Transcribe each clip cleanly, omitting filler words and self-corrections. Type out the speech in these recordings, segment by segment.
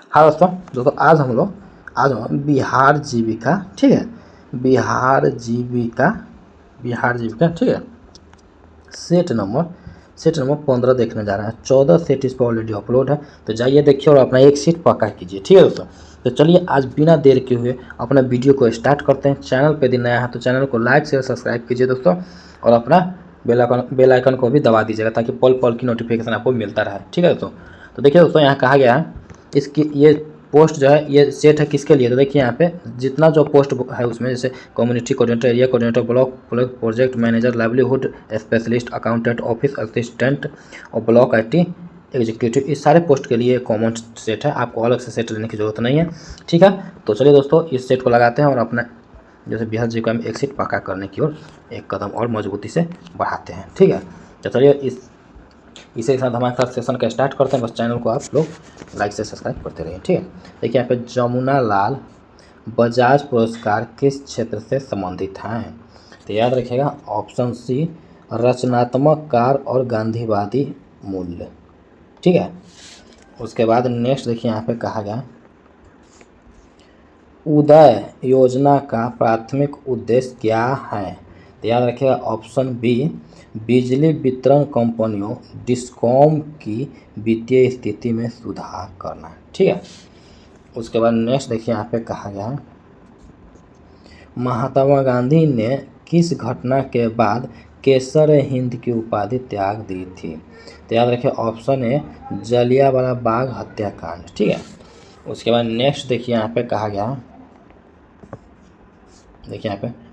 हाँ दोस्तों आज हम बिहार जीविका, ठीक है, बिहार जीविका ठीक है, सेट नंबर 15 देखने जा रहे हैं। 14 सेट इस पर ऑलरेडी अपलोड है, तो जाइए देखिए और अपना एक सीट पक्का कीजिए, ठीक है दोस्तों। तो चलिए आज बिना देर के हुए अपना वीडियो को स्टार्ट करते हैं। चैनल पे यदि नया है तो चैनल को लाइक शेयर सब्सक्राइब कीजिए दोस्तों, और अपना बेल आइकन को भी दबा दीजिएगा ताकि पल पल की नोटिफिकेशन आपको मिलता रहे, ठीक है दोस्तों। तो देखिए दोस्तों, यहाँ कहा गया है इसकी ये पोस्ट जो है, ये सेट है किसके लिए। तो देखिए यहाँ पे जितना जो पोस्ट है उसमें, जैसे community coordinator, area coordinator, block project manager, livelihood specialist, accountant, office assistant और ब्लॉक IT एग्जीक्यूटिव, इस सारे पोस्ट के लिए कॉमन सेट है। आपको अलग से सेट लेने की जरूरत नहीं है, ठीक है। तो चलिए दोस्तों, इस सेट को लगाते हैं और अपना जैसे बिहार जीविका में एक सीट पक्का करने की ओर एक कदम और मजबूती से बढ़ाते हैं, ठीक है। तो चलिए इसे के साथ हमारे साथ सेशन का स्टार्ट करते हैं। बस चैनल को आप लोग लाइक से सब्सक्राइब करते रहिए, ठीक है। देखिए यहाँ पे जमुना लाल बजाज पुरस्कार किस क्षेत्र से संबंधित हैं। तो याद रखिएगा ऑप्शन C, रचनात्मक कार्य और गांधीवादी मूल्य, ठीक है। उसके बाद नेक्स्ट देखिए यहाँ पे कहा गया उदय योजना का प्राथमिक उद्देश्य क्या है। तो याद रखिएगा ऑप्शन B, बिजली वितरण कंपनियों डिस्कॉम की वित्तीय स्थिति में सुधार करना, ठीक है। उसके बाद नेक्स्ट देखिए यहाँ पे कहा गया महात्मा गांधी ने किस घटना के बाद केसर हिंद की उपाधि त्याग दी थी। तो याद रखिए ऑप्शन A, जलियांवाला बाग हत्याकांड, ठीक है। उसके बाद नेक्स्ट देखिए यहाँ पे कहा गया, देखिए यहाँ पे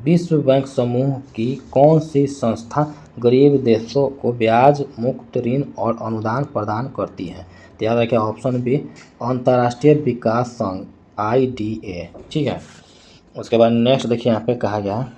विश्व बैंक समूह की कौन सी संस्था गरीब देशों को ब्याज मुक्त ऋण और अनुदान प्रदान करती है। तो याद रखिए ऑप्शन B, अंतर्राष्ट्रीय विकास संघ IDA, ठीक है। उसके बाद नेक्स्ट देखिए यहाँ पे कहा गया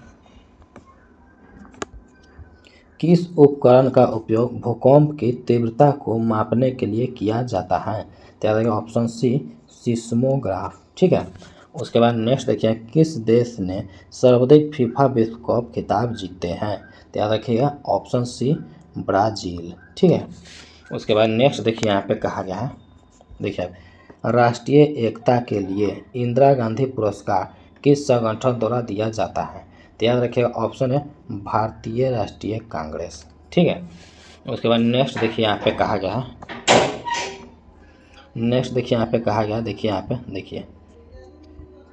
किस उपकरण का उपयोग भूकंप की तीव्रता को मापने के लिए किया जाता है। तो याद रखिए ऑप्शन C, सिस्मोग्राफ, ठीक है। उसके बाद नेक्स्ट देखिए किस देश ने सर्वाधिक फीफा विश्व कप खिताब जीते हैं। तो याद रखिएगा ऑप्शन C, ब्राज़ील, ठीक है। उसके बाद नेक्स्ट देखिए यहाँ पे कहा गया है, देखिए राष्ट्रीय एकता के लिए इंदिरा गांधी पुरस्कार किस संगठन द्वारा दिया जाता है। तो याद रखिएगा ऑप्शन है भारतीय राष्ट्रीय कांग्रेस, ठीक है। उसके बाद नेक्स्ट देखिए यहाँ पे कहा गया देखिए यहाँ पे देखिए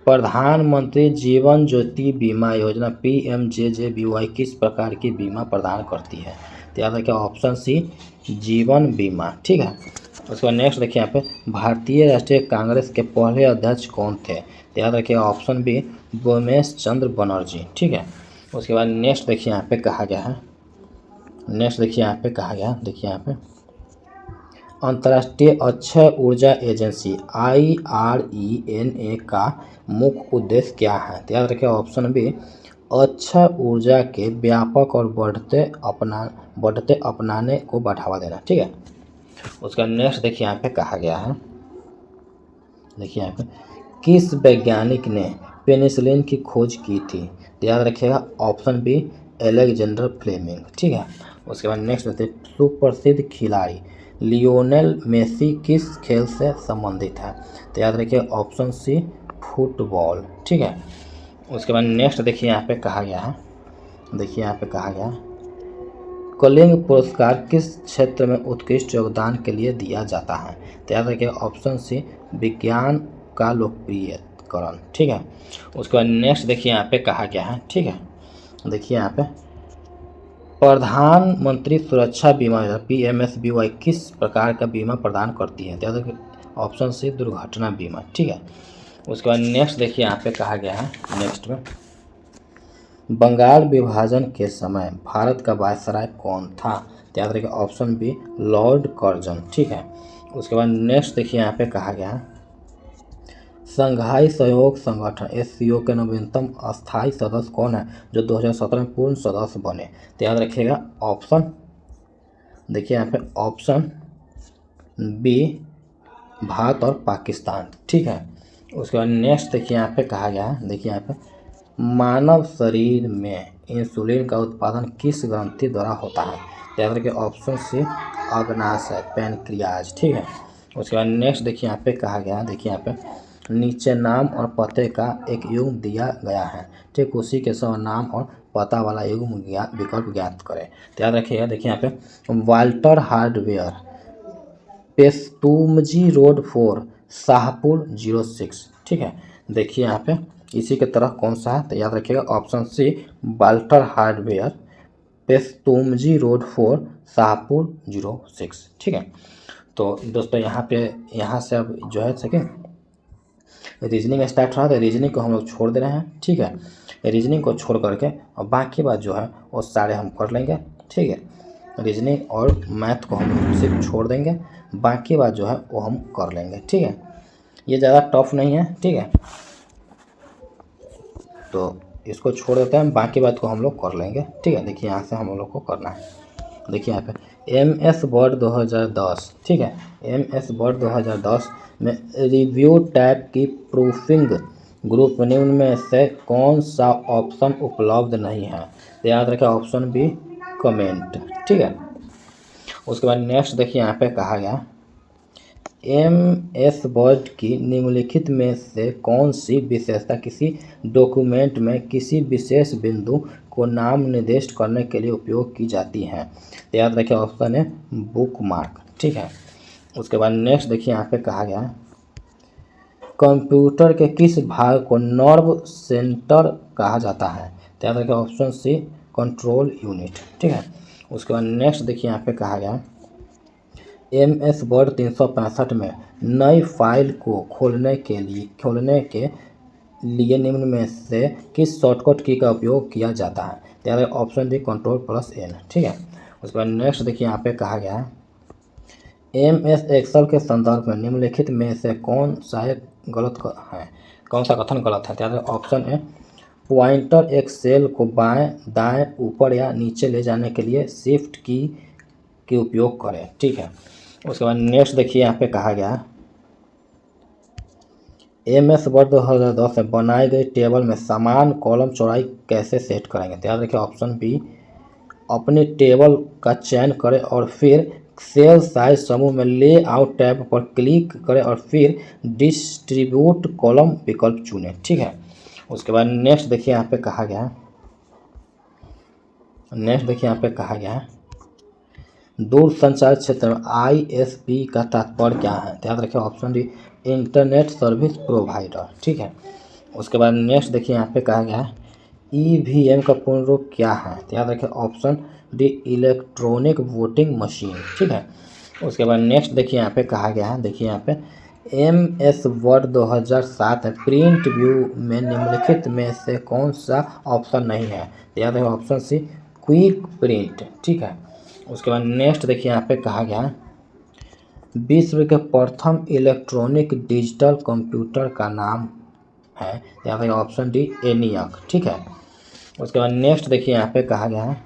प्रधानमंत्री जीवन ज्योति बीमा योजना PMJJBY किस प्रकार की बीमा प्रदान करती है। तो याद रखिए ऑप्शन C, जीवन बीमा, ठीक है। उसके बाद नेक्स्ट देखिए यहाँ पे भारतीय राष्ट्रीय कांग्रेस के पहले अध्यक्ष कौन थे। तो याद रखिए ऑप्शन B, बोमेश चंद्र बनर्जी, ठीक है। उसके बाद नेक्स्ट देखिए यहाँ पे कहा गया देखिए यहाँ पे अंतर्राष्ट्रीय अक्षय ऊर्जा एजेंसी IRENA का मुख्य उद्देश्य क्या है। तो याद रखिए ऑप्शन B, अक्षय ऊर्जा के व्यापक और बढ़ते अपनाने को बढ़ावा देना, ठीक है। उसका नेक्स्ट देखिए यहाँ पे कहा गया है, देखिए यहाँ पे किस वैज्ञानिक ने पेनिसिलिन की खोज की थी। तो याद रखिएगा ऑप्शन B, एलेक्जेंडर फ्लेमिंग, ठीक है। उसके बाद नेक्स्ट देखते सुप्रसिद्ध खिलाड़ी लियोनेल मेसी किस खेल से संबंधित है। तो याद रखिए ऑप्शन C, फुटबॉल, ठीक है। उसके बाद नेक्स्ट देखिए यहाँ पे कहा गया कलिंग पुरस्कार किस क्षेत्र में उत्कृष्ट योगदान के लिए दिया जाता है। तो याद रखिए ऑप्शन C, विज्ञान का लोकप्रियकरण, ठीक है। उसके बाद नेक्स्ट देखिए यहाँ पे कहा गया है, ठीक है। देखिए यहाँ पे प्रधानमंत्री सुरक्षा बीमा योजना PMSBY किस प्रकार का बीमा प्रदान करती है। तो याद रखिए ऑप्शन C, दुर्घटना बीमा, ठीक है। उसके बाद नेक्स्ट देखिए यहाँ पे कहा गया है, नेक्स्ट में बंगाल विभाजन के समय भारत का वायसराय कौन था। तो याद रखिए ऑप्शन B, लॉर्ड कर्जन, ठीक है। उसके बाद नेक्स्ट देखिए यहाँ पे कहा गया संघाई सहयोग संगठन SCO के नवीनतम अस्थायी सदस्य कौन है जो 2017 में पूर्ण सदस्य बने। तो याद रखिएगा ऑप्शन, देखिए यहाँ पे ऑप्शन B, भारत और पाकिस्तान, ठीक है। उसके बाद नेक्स्ट देखिए यहाँ पे कहा गया है, देखिए यहाँ पे मानव शरीर में इंसुलिन का उत्पादन किस ग्रंथि द्वारा होता है। तो याद रखिए ऑप्शन C, अग्नाशय, पैनक्रियाज, ठीक है। उसके बाद नेक्स्ट देखिए यहाँ पे कहा गया है, देखिए यहाँ पे नीचे नाम और पते का एक युग्म दिया गया है, ठीक, उसी के साथ नाम और पता वाला युग्म विकल्प ज्ञात करें। तो याद रखिएगा, देखिए यहाँ पे Walter hardware, Pestomji road 4, Shahpur 06, ठीक है। देखिए यहाँ पे इसी के तरह कौन सा है, तो याद रखिएगा option C Walter hardware, Pestomji road 4, Shahpur 06, ठीक है। तो दोस्तों यहाँ से अब जो है सके रीजनिंग स्टार्ट रहा, तो रीजनिंग को हम लोग छोड़ दे रहे हैं, ठीक है। रीजनिंग को छोड़ करके और बाकी बात जो है वो सारे हम कर लेंगे, ठीक है। रीजनिंग और मैथ को हम सिर्फ छोड़ देंगे, बाकी बात जो है वो हम कर लेंगे, ठीक है। ये ज़्यादा टफ नहीं है, ठीक है, तो इसको छोड़ देते हैं, बाकी बात को हम लोग कर लेंगे, ठीक है। देखिए यहाँ से हम लोग को करना है, देखिए यहाँ पे MS वर्ड 2010, ठीक है, MS वर्ड 2010 में रिव्यू टैब की प्रूफिंग ग्रुप निम्न में से कौन सा ऑप्शन उपलब्ध नहीं है, तो याद रखें ऑप्शन बी कमेंट, ठीक है। उसके बाद नेक्स्ट देखिए यहाँ पे कहा गया MS वर्ड की निम्नलिखित में से कौन सी विशेषता किसी डॉक्यूमेंट में किसी विशेष बिंदु को नाम निर्दिष्ट करने के लिए उपयोग की जाती है, तो याद रखिए ऑप्शन है बुकमार्क, ठीक है। उसके बाद नेक्स्ट देखिए यहाँ पे कहा गया कंप्यूटर के किस भाग को नर्व सेंटर कहा जाता है, तो याद रखिए ऑप्शन सी कंट्रोल यूनिट, ठीक है। उसके बाद नेक्स्ट देखिए यहाँ पे कहा गया MS वर्ड 365 में नई फाइल को खोलने के लिए निम्न में से किस शॉर्टकट की का उपयोग किया जाता है, तो याद रखिए ऑप्शन डी Ctrl+N, ठीक है। उसके बाद नेक्स्ट देखिए यहाँ पे कहा गया है MS एक्सेल के संदर्भ में निम्नलिखित में से कौन सा कथन गलत है, तो याद रखिए ऑप्शन ए पॉइंटर एक सेल को बाएं दाएं ऊपर या नीचे ले जाने के लिए शिफ्ट की के उपयोग करें, ठीक है। उसके बाद नेक्स्ट देखिए यहाँ पे कहा गया MS वर्ड 2010 में बनाई गई टेबल में समान कॉलम चौड़ाई कैसे सेट करेंगे, तो याद रखिए ऑप्शन बी अपनी टेबल का चयन करें और फिर सेल साइज समूह में लेआउट टैब पर क्लिक करें और फिर डिस्ट्रीब्यूट कॉलम विकल्प चुनें, ठीक है। उसके बाद नेक्स्ट देखिए यहाँ पे कहा गया दूरसंचार क्षेत्र में ISP का तात्पर्य क्या है, तो याद रखिए option D internet service provider, ठीक है। उसके बाद नेक्स्ट देखिए यहाँ पे कहा गया है EVM का पूर्ण रूप क्या है, तो याद रखिए option D electronic voting machine, ठीक है। उसके बाद नेक्स्ट देखिए यहाँ पे कहा गया है, देखिए यहाँ पे MS वर्ड 2007 प्रिंट व्यू में निम्नलिखित में से कौन सा ऑप्शन नहीं है, तो याद रखिए ऑप्शन सी क्विक प्रिंट, ठीक है। उसके बाद नेक्स्ट देखिए यहाँ पे कहा गया विश्व के प्रथम इलेक्ट्रॉनिक डिजिटल कंप्यूटर का नाम है, यहाँ पे ऑप्शन डी ENIAC, ठीक है। उसके बाद नेक्स्ट देखिए यहाँ पे कहा गया है,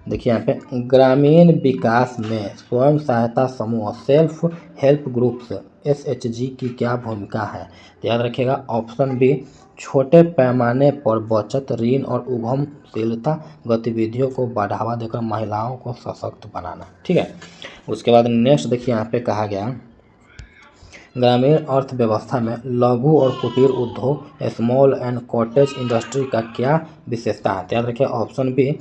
देखिए यहाँ पे ग्रामीण विकास में स्वयं सहायता समूह सेल्फ हेल्प ग्रुप्स SHG की क्या भूमिका है, तो याद रखिएगा ऑप्शन बी छोटे पैमाने पर बचत ऋण और उद्यमशीलता गतिविधियों को बढ़ावा देकर महिलाओं को सशक्त बनाना, ठीक है। उसके बाद नेक्स्ट देखिए यहाँ पे कहा गया ग्रामीण अर्थव्यवस्था में लघु और कुटीर उद्योग स्मॉल एंड कॉटेज इंडस्ट्री का क्या विशेषता है, तो याद रखिए ऑप्शन बी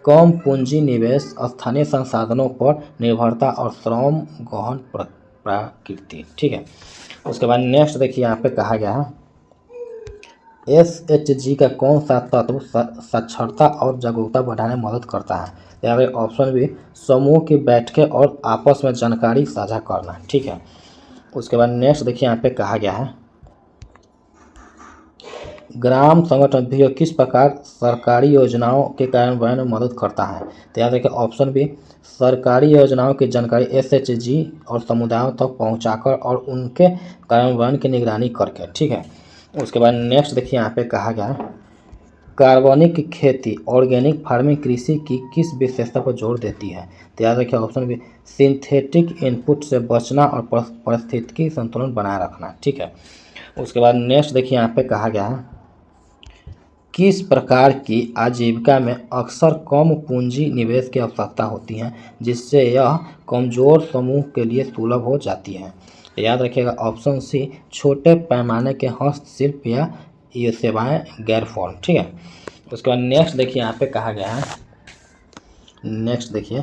कम पूंजी निवेश, स्थानीय संसाधनों पर निर्भरता और श्रम गहन प्रकृति, ठीक है। उसके बाद नेक्स्ट देखिए यहाँ पे कहा गया SHG का कौन सा तत्व साक्षरता और जागरूकता बढ़ाने में मदद करता है, तो यहाँ पे ऑप्शन बी समूह की बैठकें और आपस में जानकारी साझा करना, ठीक है। उसके बाद नेक्स्ट देखिए यहाँ पे कहा गया है ग्राम संगठन भी किस प्रकार सरकारी योजनाओं के कार्यान्वयन में मदद करता है, तो याद रखिए ऑप्शन बी सरकारी योजनाओं की जानकारी SHG और समुदायों तक पहुंचाकर और उनके कार्यान्वयन की निगरानी करके, ठीक है। उसके बाद नेक्स्ट देखिए यहाँ पे कहा गया कार्बनिक खेती ऑर्गेनिक फार्मिंग कृषि की किस विशेषता पर जोर देती है, तो याद रखिए ऑप्शन बी सिंथेटिक इनपुट से बचना और पारिस्थितिकी संतुलन बनाए रखना, ठीक है। उसके बाद नेक्स्ट देखिए यहाँ पे कहा गया किस प्रकार की आजीविका में अक्सर कम पूंजी निवेश की आवश्यकता होती है जिससे यह कमजोर समूह के लिए सुलभ हो जाती है? तो याद रखिएगा ऑप्शन सी, छोटे पैमाने के हस्तशिल्प या ये सेवाएं गैर फॉर्म। ठीक है, उसके बाद नेक्स्ट देखिए यहाँ पे कहा गया है, नेक्स्ट देखिए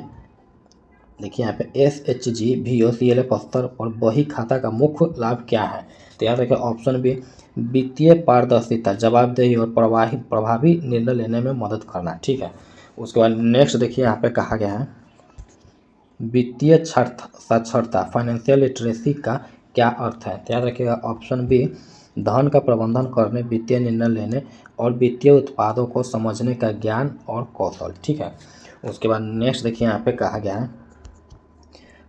यहाँ पे SHG VOCLF स्तर और बही खाता का मुख्य लाभ क्या है? तो याद रखिए ऑप्शन बी, वित्तीय पारदर्शिता, जवाबदेही और प्रभावी निर्णय लेने में मदद करना। ठीक है, उसके बाद नेक्स्ट देखिए यहाँ पे कहा गया है, वित्तीय साक्षरता फाइनेंशियल लिटरेसी का क्या अर्थ है? तो याद रखिएगा ऑप्शन बी, धन का प्रबंधन करने, वित्तीय निर्णय लेने और वित्तीय उत्पादों को समझने का ज्ञान और कौशल। ठीक है, उसके बाद नेक्स्ट देखिए यहाँ पे कहा गया है,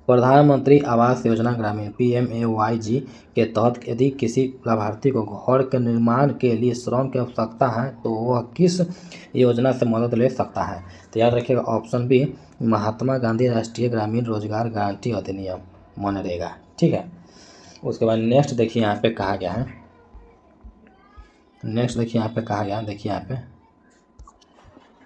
प्रधानमंत्री आवास योजना ग्रामीण PMAYG के तहत यदि किसी लाभार्थी को घर के निर्माण के लिए श्रम की आवश्यकता है तो वह किस योजना से मदद ले सकता है? तो याद रखिएगा ऑप्शन बी, महात्मा गांधी राष्ट्रीय ग्रामीण रोजगार गारंटी अधिनियम मनरेगा। ठीक है, उसके बाद नेक्स्ट देखिए यहाँ पे कहा गया है, नेक्स्ट देखिए यहाँ पे कहा गया है, देखिए यहाँ पे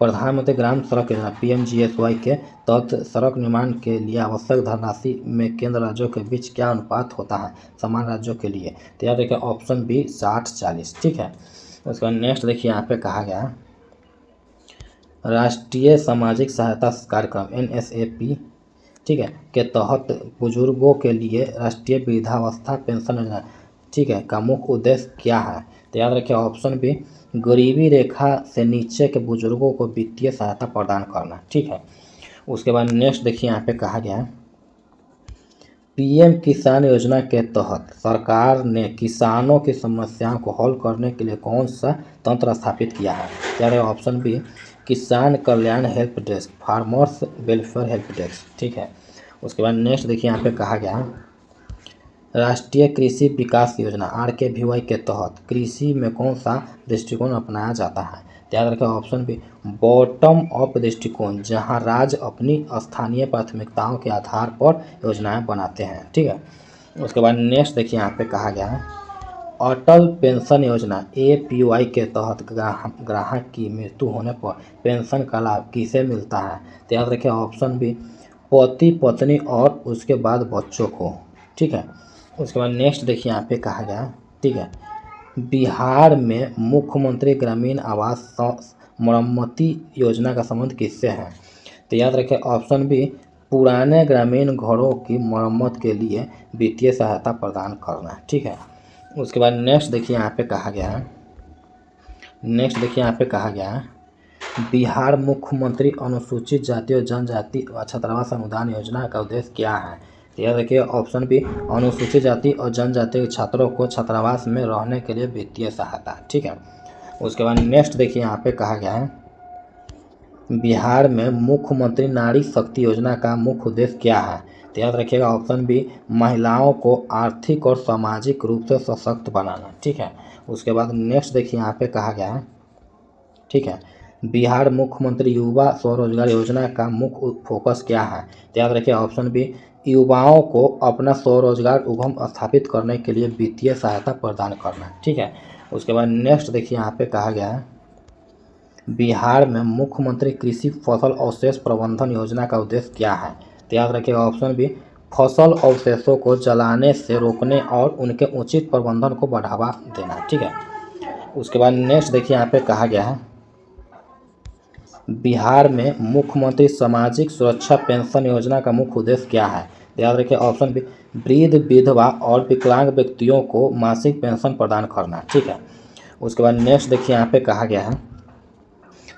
प्रधानमंत्री ग्राम सड़क योजना PMGSY के तहत सड़क निर्माण के लिए आवश्यक धनराशि में केंद्र राज्यों के बीच क्या अनुपात होता है समान राज्यों के लिए? तो याद देखिए ऑप्शन बी, 60-40। ठीक है, उसके बाद नेक्स्ट देखिए यहाँ पे कहा गया है, राष्ट्रीय सामाजिक सहायता कार्यक्रम NSAP, ठीक है, के तहत बुजुर्गों के लिए राष्ट्रीय वृद्धावस्था पेंशन योजना, ठीक है, का मुख्य उद्देश्य क्या है? तो याद रखिए ऑप्शन बी, गरीबी रेखा से नीचे के बुजुर्गों को वित्तीय सहायता प्रदान करना। ठीक है, उसके बाद नेक्स्ट देखिए यहाँ पे कहा गया है, PM किसान योजना के तहत सरकार ने किसानों की समस्याओं को हल करने के लिए कौन सा तंत्र स्थापित किया है? यानी option B, Kisan Kalyan help desk, farmers welfare help desk. ठीक है, उसके बाद नेक्स्ट देखिए यहाँ पे कहा गया है, राष्ट्रीय कृषि विकास योजना RKVY के तहत कृषि में कौन सा दृष्टिकोण अपनाया जाता है? याद रखें ऑप्शन बी, बॉटम अप दृष्टिकोण, जहां राज्य अपनी स्थानीय प्राथमिकताओं के आधार पर योजनाएं बनाते हैं। ठीक है, उसके बाद नेक्स्ट देखिए यहाँ पे कहा गया है, अटल पेंशन योजना APY के तहत ग्राहक की मृत्यु होने पर पेंशन का लाभ किसे मिलता है? तो याद रखें ऑप्शन बी, पति पत्नी और उसके बाद बच्चों को। ठीक है, उसके बाद नेक्स्ट देखिए यहाँ पे कहा गया, ठीक है, बिहार में मुख्यमंत्री ग्रामीण आवास मरम्मती योजना का संबंध किससे है? तो याद रखें ऑप्शन बी, पुराने ग्रामीण घरों की मरम्मत के लिए वित्तीय सहायता प्रदान करना। ठीक है, उसके बाद नेक्स्ट देखिए यहाँ पे कहा गया है, नेक्स्ट देखिए यहाँ पे कहा गया है, बिहार मुख्यमंत्री अनुसूचित जाति और जनजाति छात्रावास अनुदान योजना का उद्देश्य क्या है? तो याद रखिए ऑप्शन बी, अनुसूचित जाति और जनजाति के छात्रों को छात्रावास में रहने के लिए वित्तीय सहायता। ठीक है, उसके बाद नेक्स्ट देखिए यहाँ पे कहा गया है, बिहार में मुख्यमंत्री नारी शक्ति योजना का मुख्य उद्देश्य क्या है? तो याद रखिएगा ऑप्शन बी, महिलाओं को आर्थिक और सामाजिक रूप से सशक्त बनाना। ठीक है, उसके बाद नेक्स्ट देखिए यहाँ पे कहा गया है, ठीक है, बिहार मुख्यमंत्री युवा स्वरोजगार योजना का मुख्य फोकस क्या है? तो याद रखिए ऑप्शन बी, युवाओं को अपना स्वरोजगार उद्यम स्थापित करने के लिए वित्तीय सहायता प्रदान करना। ठीक है, उसके बाद नेक्स्ट देखिए यहाँ पे कहा गया है, बिहार में मुख्यमंत्री कृषि फसल अवशेष प्रबंधन योजना का उद्देश्य क्या है? तो याद रखिएगा ऑप्शन बी, फसल अवशेषों को जलाने से रोकने और उनके उचित प्रबंधन को बढ़ावा देना। ठीक है, उसके बाद नेक्स्ट देखिए यहाँ पे कहा गया है, बिहार में मुख्यमंत्री सामाजिक सुरक्षा पेंशन योजना का मुख्य उद्देश्य क्या है? याद रखिए ऑप्शन बी, वृद्ध विधवा और विकलांग व्यक्तियों को मासिक पेंशन प्रदान करना। ठीक है, उसके बाद नेक्स्ट देखिए यहाँ पे कहा गया है,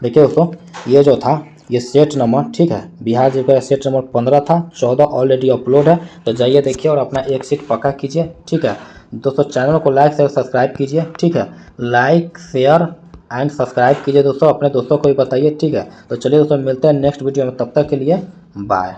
देखिए दोस्तों ये जो था ये सेट नंबर, ठीक है, बिहार जी का सेट नंबर 15 था, 14 ऑलरेडी अपलोड है, तो जाइए देखिए और अपना एक सीट पक्का कीजिए। ठीक है दोस्तों, चैनल को लाइक शेयर सब्सक्राइब कीजिए। ठीक है, लाइक शेयर एंड सब्सक्राइब कीजिए दोस्तों, अपने दोस्तों को भी बताइए। ठीक है, तो चलिए दोस्तों मिलते हैं नेक्स्ट वीडियो में, तब तक के लिए बाय।